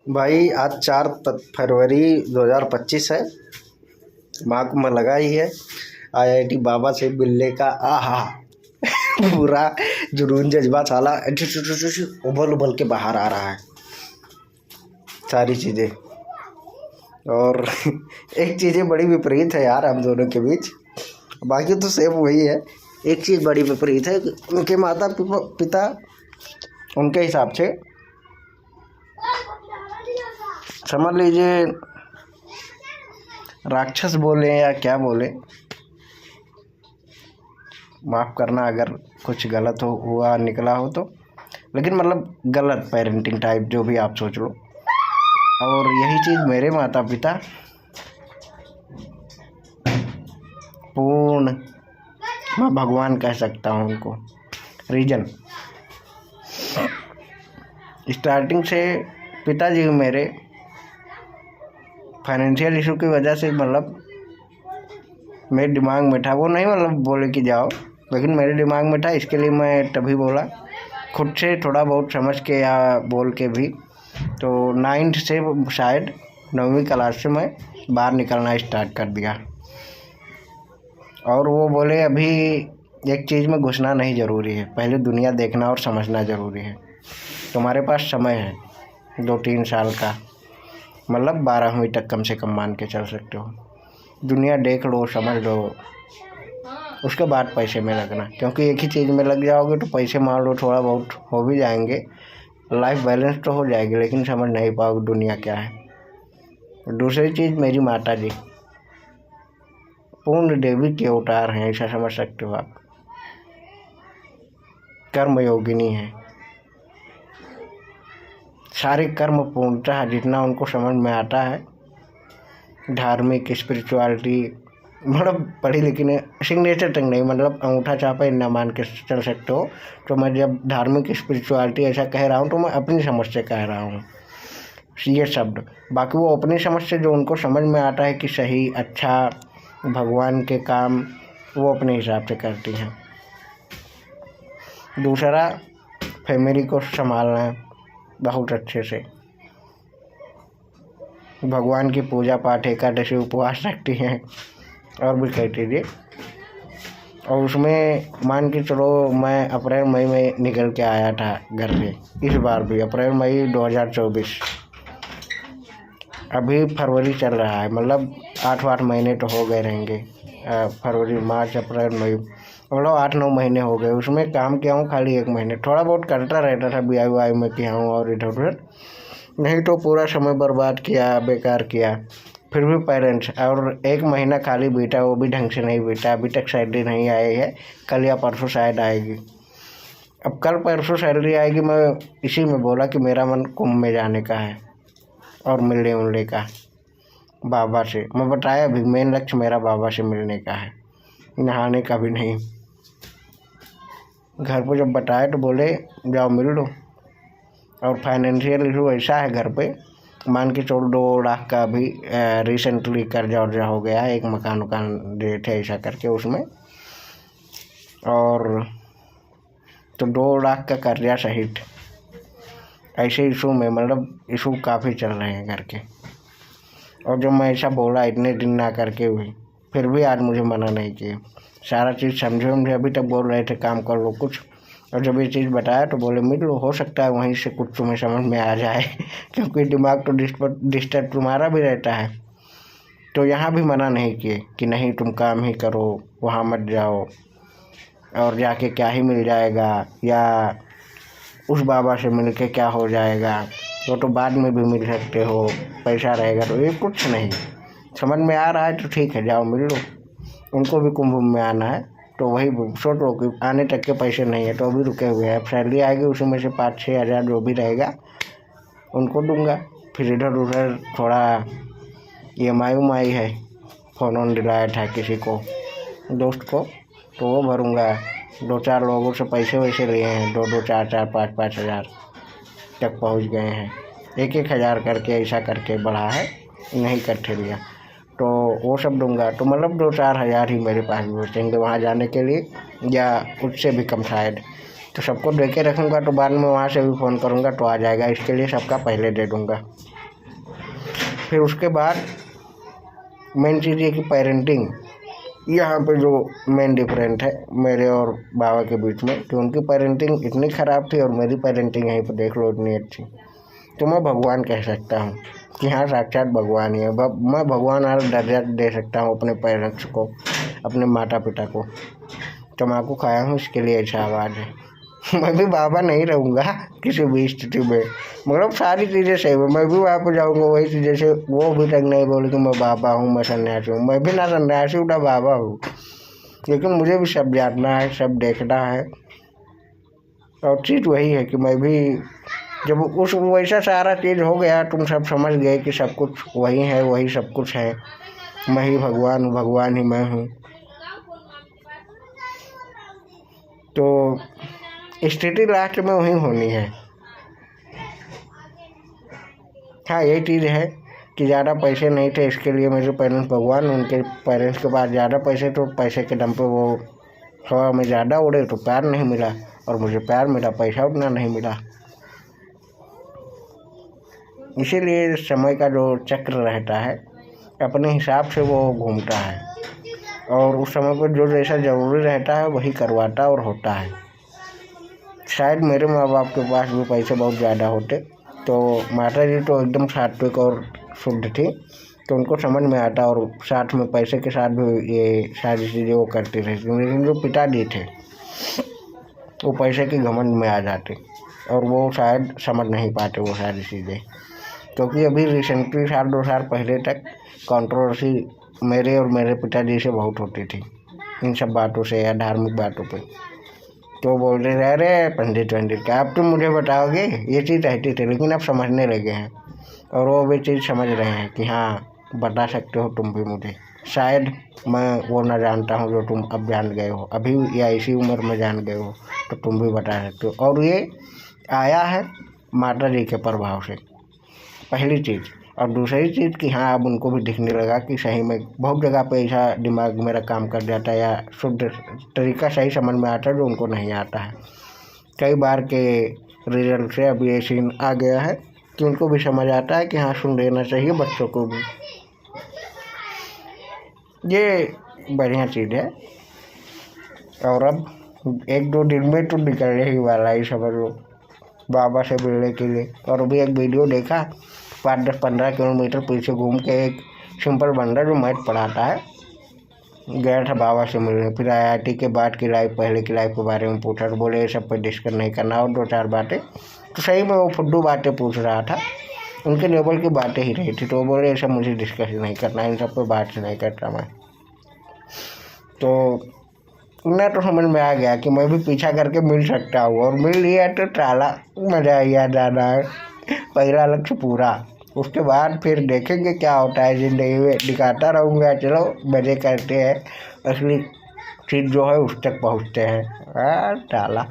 भाई आज 4 फरवरी 2025 है। माँ को मैं लगा ही है। आईआईटी बाबा से मिलने का आहा पूरा जुनून जज्बा साला उबल उबल के बाहर आ रहा है सारी चीज़ें। और एक चीज़ें बड़ी विपरीत है यार हम दोनों के बीच। बाकी तो सेम वही है। एक चीज़ बड़ी विपरीत है कि उनके माता पिता उनके हिसाब से समझ लीजिए राक्षस बोले या क्या बोले, माफ़ करना अगर कुछ गलत हो हुआ निकला हो तो, लेकिन मतलब गलत पेरेंटिंग टाइप जो भी आप सोच लो। और यही चीज़ मेरे माता पिता पूर्ण, मैं भगवान कह सकता हूँ उनको। रीजन स्टार्टिंग से पिताजी मेरे फाइनेंशियल इशू की वजह से मतलब मेरे दिमाग में था, वो नहीं मतलब बोले कि जाओ, लेकिन मेरे दिमाग में था, इसके लिए मैं तभी बोला खुद से थोड़ा बहुत समझ के या बोल के भी। तो 9th से शायद 9वीं क्लास से मैं बाहर निकलना स्टार्ट कर दिया। और वो बोले अभी एक चीज़ में घुसना नहीं ज़रूरी है, पहले दुनिया देखना और समझना ज़रूरी है। तुम्हारे पास समय है 2-3 साल का, मतलब 12वीं तक कम से कम मान के चल सकते हो। दुनिया देख लो, समझ लो, उसके बाद पैसे में लगना, क्योंकि एक ही चीज़ में लग जाओगे तो पैसे मान लो थोड़ा बहुत हो भी जाएंगे, लाइफ बैलेंस तो हो जाएगी, लेकिन समझ नहीं पाओगे दुनिया क्या है। दूसरी चीज़ मेरी माता जी पूर्ण देवी के अवतार हैं, ऐसा समझ सकते हो आप। कर्म योगिनी है, सारे कर्म पूर्णतः जितना उनको समझ में आता है, धार्मिक स्पिरिचुअलिटी मतलब पढ़ी लिखी सिग्नेचर तक नहीं, मतलब अंगूठा छापा इतना मान के चल सकते हो। तो मैं जब धार्मिक स्पिरिचुअलिटी ऐसा कह रहा हूँ तो मैं अपनी समझ से कह रहा हूँ ये शब्द। बाकी वो अपनी समझ से जो उनको समझ में आता है कि सही अच्छा भगवान के काम, वो अपने हिसाब से करती हैं। दूसरा, फैमिली को संभालना है बहुत अच्छे से, भगवान की पूजा पाठ एकादशी उपवास रखती हैं और भी कह दीजिए। और उसमें मान के चलो मैं अप्रैल मई में निकल के आया था घर से, इस बार भी अप्रैल मई 2024, अभी फरवरी चल रहा है, मतलब 8 महीने तो हो गए रहेंगे। फरवरी मार्च अप्रैल मई मतलब 8-9 महीने हो गए। उसमें काम किया हूँ खाली 1 महीने, थोड़ा बहुत करता रहता था BIY में किया हूँ और इधर उधर, नहीं तो पूरा समय बर्बाद किया, बेकार किया। फिर भी पेरेंट्स, और 1 महीना खाली बीता, वो भी ढंग से नहीं बीता, अभी तक सैलरी नहीं आई है, कल या परसों शायद आएगी। अब कल परसों सैलरी आएगी, मैं इसी में बोला कि मेरा मन कुंभ में जाने का है और मिलने उलने का बाबा से। मैं बताया अभी मेन लक्ष्य मेरा बाबा से मिलने का है, नहाने का भी नहीं। घर पे जब बताया तो बोले जाओ मिल लो। और फाइनेंशियल इशू ऐसा है घर पे, मान के चलो 2 लाख का भी रिसेंटली कर्जा वर्जा हो गया है, एक मकान दे थे ऐसा करके उसमें, और तो 2 लाख का कर्जा सहित ऐसे इशू में, मतलब इशू काफ़ी चल रहे हैं घर के। और जब मैं ऐसा बोला इतने दिन ना करके हुई, फिर भी आज मुझे मना नहीं किए, सारा चीज़ समझे। मुझे अभी तक बोल रहे थे काम कर लो कुछ, और जब ये चीज़ बताया तो बोले मिल लो, हो सकता है वहीं से कुछ तुम्हें समझ में आ जाए क्योंकि दिमाग तो डिस्टर्ब तुम्हारा भी रहता है। तो यहाँ भी मना नहीं किए कि नहीं तुम काम ही करो, वहाँ मत जाओ, और जाके क्या ही मिल जाएगा, या उस बाबा से मिल के क्या हो जाएगा, वो तो बाद में भी मिल सकते हो, पैसा रहेगा तो। ये कुछ नहीं, समझ में आ रहा है तो ठीक है जाओ मिल लो। उनको भी कुंभ में आना है, तो वही सोच लो कि आने तक के पैसे नहीं है तो अभी रुके हुए हैं। अब सैलरी आएगी उसी में से 5-6 हज़ार जो भी रहेगा उनको दूंगा। फिर इधर उधर थोड़ा EMI है, फ़ोन ऑन दिलाया था किसी को दोस्त को, तो वो भरूँगा। 2-4 लोगों से पैसे वैसे लिए हैं, 2-2, 4-4, 5-5 हज़ार तक पहुंच गए हैं, 1-1 हज़ार करके ऐसा करके बढ़ा है, नहीं इकट्ठे लिया, तो वो सब दूंगा। तो मतलब 2-4 हज़ार ही मेरे पास भी बचेंगे वहाँ जाने के लिए, या उससे भी कम शायद। तो सबको दे के रखूँगा, तो बाद में वहाँ से भी फ़ोन करूँगा तो आ जाएगा। इसके लिए सबका पहले दे दूँगा। फिर उसके बाद मेन चीज़ ये कि पेरेंटिंग, यहाँ पे जो मेन डिफरेंट है मेरे और बाबा के बीच में, कि उनकी पेरेंटिंग इतनी ख़राब थी और मेरी पेरेंटिंग यहीं पर देख लो इतनी अच्छी। तो मैं भगवान कह सकता हूँ कि हाँ, साक्षात भगवान ही है। मैं भगवान वाला दर्जा दे सकता हूँ अपने पेरेंट्स को, अपने माता पिता को। तम्बाकू खाया हूँ, इसके लिए ऐसा आवाज़ है। मैं भी बाबा नहीं रहूँगा किसी भी स्थिति में, मतलब सारी चीज़ें सही है। मैं भी वहाँ पर जाऊँगा वही चीज़, जैसे वो भी तक नहीं बोले कि मैं बाबा हूँ, मैं सन्यासी हूँ। मैं भी ना सन्यासी हूँ ना बाबा हूँ, लेकिन मुझे भी सब जानना है, सब देखना है। और चीज़ वही है कि मैं भी जब उस वैसा सारा चीज़ हो गया, तुम सब समझ गए कि सब कुछ वही है, वही सब कुछ है, मैं ही भगवान हूँ, भगवान ही मैं हूँ, तो स्थिति लास्ट में वही होनी है। हाँ, यही चीज़ है कि ज़्यादा पैसे नहीं थे, इसके लिए मेरे पेरेंट्स भगवान, उनके पेरेंट्स के पास ज़्यादा पैसे, तो पैसे के दम पे वो हवा में ज़्यादा उड़े तो प्यार नहीं मिला, और मुझे प्यार मिला, पैसा उतना नहीं मिला। इसीलिए समय का जो चक्र रहता है अपने हिसाब से वो घूमता है, और उस समय पर जो जैसा ज़रूरी रहता है वही करवाता और होता है। शायद मेरे माँ बाप के पास भी पैसे बहुत ज़्यादा होते, तो माता जी तो एकदम सात्विक और शुद्ध थी, तो उनको समझ में आता, और साथ में पैसे के साथ भी ये सारी चीज़ें वो करती रहती। लेकिन जो पिताजी थे वो पैसे के घमंड में आ जाते, और वो शायद समझ नहीं पाते वो सारी चीज़ें। क्योंकि अभी रिसेंटली 1-2 साल पहले तक कंट्रोवर्सी मेरे और मेरे पिताजी से बहुत होती थी इन सब बातों से या धार्मिक बातों पे। तो बोल रहे अरे पंडित का अब तुम मुझे बताओगे, ये चीज़ रहती थी। लेकिन अब समझने लगे हैं, और वो भी चीज़ समझ रहे हैं कि हाँ, बता सकते हो तुम भी मुझे। शायद मैं वो ना जानता हूँ जो तुम अब जान गए हो, अभी या इसी उम्र में जान गए हो, तो तुम भी बता सकते हो। और ये आया है माता जी के प्रभाव से, पहली चीज़। और दूसरी चीज़ कि हाँ, अब उनको भी दिखने लगा कि सही में बहुत जगह पे ऐसा दिमाग मेरा काम कर जाता है, या शुद्ध तरीका सही समझ में आता है जो उनको नहीं आता है। कई बार के रिजल्ट से अब ये सीन आ गया है कि उनको भी समझ आता है कि हाँ, सुन लेना चाहिए बच्चों को भी। ये बढ़िया चीज़ है। और अब 1-2 दिन में तो निकलने ही वाला ही समझ लो बाबा से मिलने के लिए। और अभी एक वीडियो देखा, 5-10-15 किलोमीटर पीछे घूम के एक सिंपल बंदा जो मैथ पढ़ाता है गया था बाबा से मिलने। फिर IIT के बाद की लाइफ, पहले की लाइफ के बारे में पूछा, तो बोले ये सब पर डिस्कस नहीं करना, और 2-4 बातें। तो सही में वो फुद्दू बातें पूछ रहा था, उनके लेवल की बातें ही रही थी। तो वो बोले ये सब मुझे डिस्कस नहीं करना, इन सब पर बात नहीं करता मैं। तो उन्हें तो समझ में आ गया कि मैं भी पीछा करके मिल सकता हूँ, और मिल लिया तो टाला, मज़ा आया ज़्यादा है। पहला लक्ष्य पूरा, उसके बाद फिर देखेंगे क्या होता है ज़िंदगी में। दिखाता रहूँगा, चलो मज़े करते हैं, असली चीज़ जो है उस तक पहुँचते हैं। टाला।